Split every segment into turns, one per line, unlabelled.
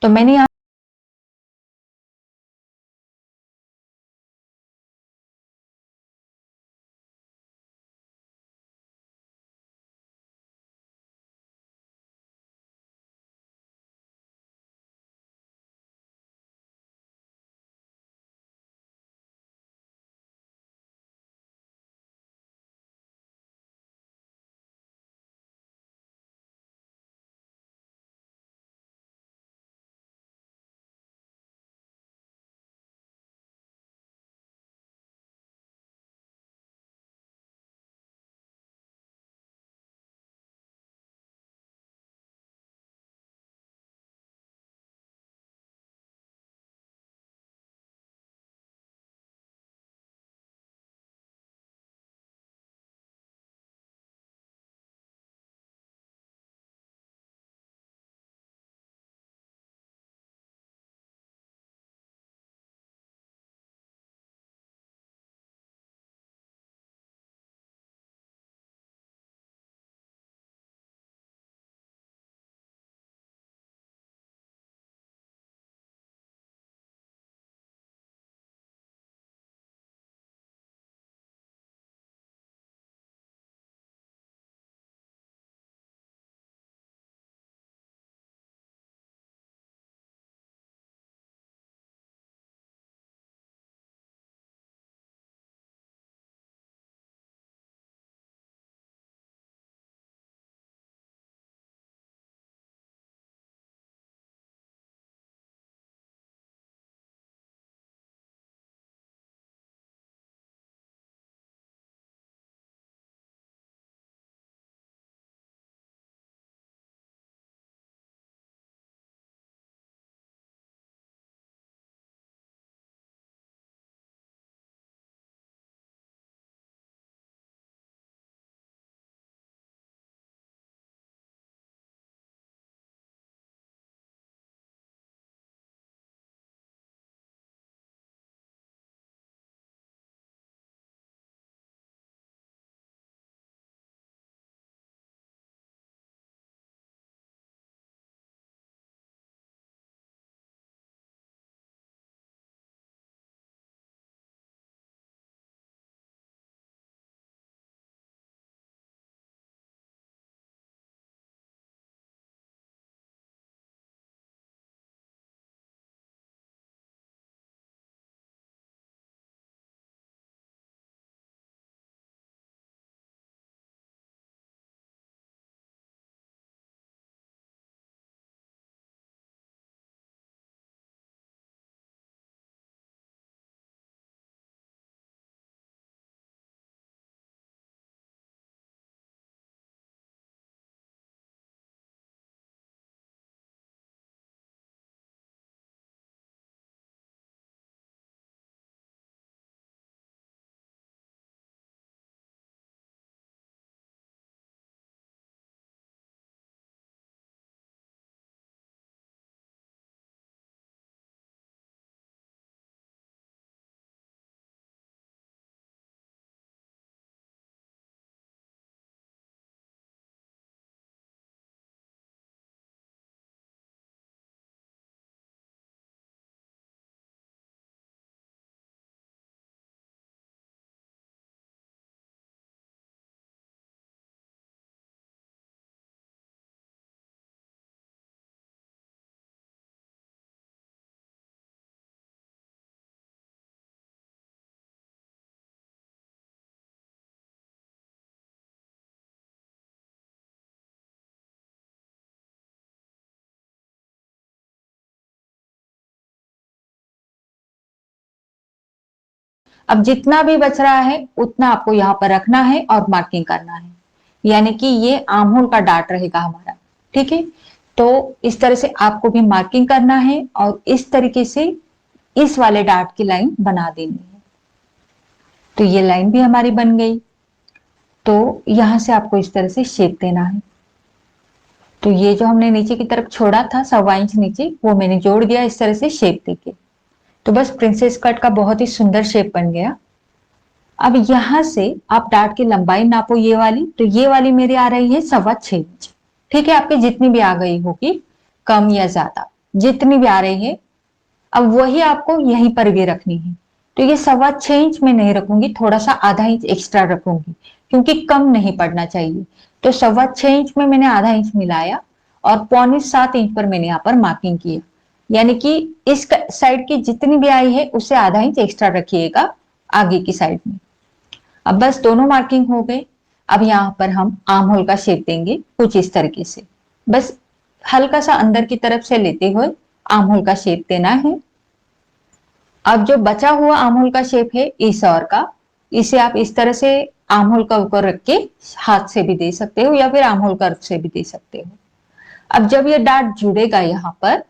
तो मैंने यहाँ अब जितना भी बच रहा है उतना आपको यहाँ पर रखना है और मार्किंग करना है, यानी कि ये आर्म होल का डार्ट रहेगा हमारा। ठीक है, तो इस तरह से आपको भी मार्किंग करना है और इस तरीके से इस वाले डार्ट की लाइन बना देनी है। तो ये लाइन भी हमारी बन गई। तो यहां से आपको इस तरह से शेप देना है। तो ये जो हमने नीचे की तरफ छोड़ा था 1.25 इंच नीचे, वो मैंने जोड़ दिया इस तरह से शेप देके। तो बस प्रिंसेस कट का बहुत ही सुंदर शेप बन गया। अब यहां से आप डार्ट की लंबाई नापो, ये वाली, तो ये वाली मेरी आ रही है 6.25 इंच। ठीक है, आपके जितनी भी आ गई होगी, कम या ज्यादा, जितनी भी आ रही है अब वही आपको यहीं पर भी रखनी है। तो ये 6.25 इंच में नहीं रखूंगी, थोड़ा सा आधा इंच एक्स्ट्रा रखूंगी क्योंकि कम नहीं पड़ना चाहिए। तो 6.25 इंच में मैंने आधा इंच मिलाया और 6.25 इंच पर मैंने यहाँ पर मार्किंग किया। यानी कि इस साइड की जितनी भी आई है उससे आधा इंच एक्स्ट्रा रखिएगा आगे की साइड में। अब बस दोनों मार्किंग हो गए। अब यहाँ पर हम आर्म होल का शेप देंगे कुछ इस तरीके से, बस हल्का सा अंदर की तरफ से लेते हुए आर्म होल का शेप देना है। अब जो बचा हुआ आर्म होल का शेप है इस और का, इसे आप इस तरह से आर्म होल का ऊपर रख के हाथ से भी दे सकते हो या फिर आर्म होल कर्व से भी दे सकते हो। अब जब ये डार्ट जुड़ेगा यहाँ पर,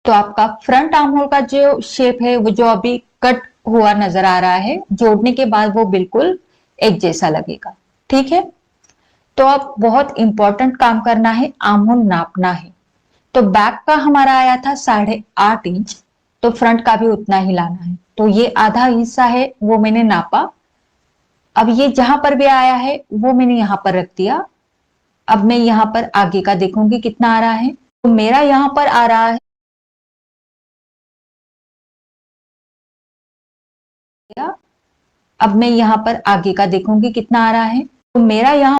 तो आपका फ्रंट आर्म होल का जो शेप है वो जो अभी कट हुआ नजर आ रहा है, जोड़ने के बाद वो बिल्कुल एक जैसा लगेगा। ठीक है, तो अब बहुत इंपॉर्टेंट काम करना है, आर्म होल नापना है। तो बैक का हमारा आया था 8.5 इंच, तो फ्रंट का भी उतना ही लाना है। तो ये आधा हिस्सा है वो मैंने नापा। अब ये जहां पर भी आया है वो मैंने यहां पर रख दिया। अब मैं यहां पर आगे का देखूंगी कितना आ रहा है। तो मेरा यहां पर आ रहा है, अब मैं यहां पर आगे का देखूंगी कितना आ रहा है। तो मेरा यहाँ